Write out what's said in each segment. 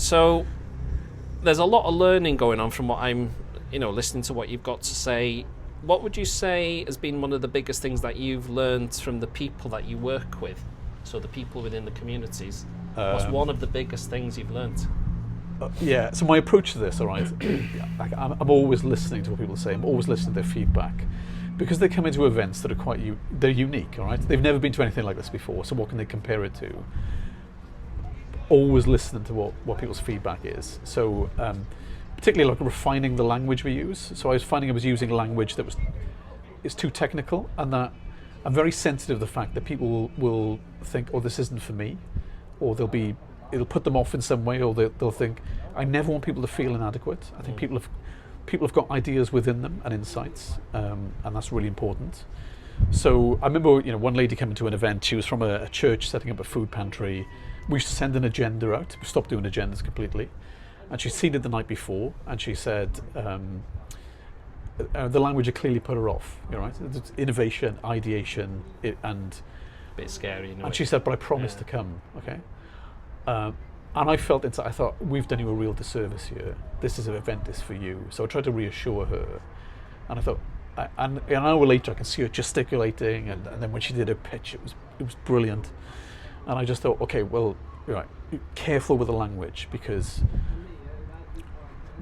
So there's a lot of learning going on from what I'm, listening to what you've got to say. What would you say has been one of the biggest things that you've learned from the people that you work with? So the people within the communities. What's one of the biggest things you've learned? Yeah, so my approach to this, all right, I'm always listening to what people say. I'm always listening to their feedback, because they come into events that are they're unique, all right? They've never been to anything like this before, so what can they compare it to? Always listening to what people's feedback is. So particularly like refining the language we use. So I was finding I was using language that is too technical, and that I'm very sensitive to the fact that people will think, oh, this isn't for me, or it'll put them off in some way, or they'll think, I never want people to feel inadequate. I think people have got ideas within them and insights, and that's really important. So I remember, one lady coming to an event. She was from a church setting up a food pantry. We used to send an agenda out. We stopped doing agendas completely. And she'd seen it the night before, and she said the language had clearly put her off. Right? It's innovation, ideation, and a bit scary. And she said, "But I promised to come." Okay. And I felt inside, I thought, we've done you a real disservice here. This is an event is for you. So I tried to reassure her, and I thought, and an hour later I can see her gesticulating, and then when she did her pitch, it was brilliant. And I just thought, okay, well, right, careful with the language, because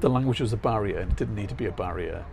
the language was a barrier, and it didn't need to be a barrier.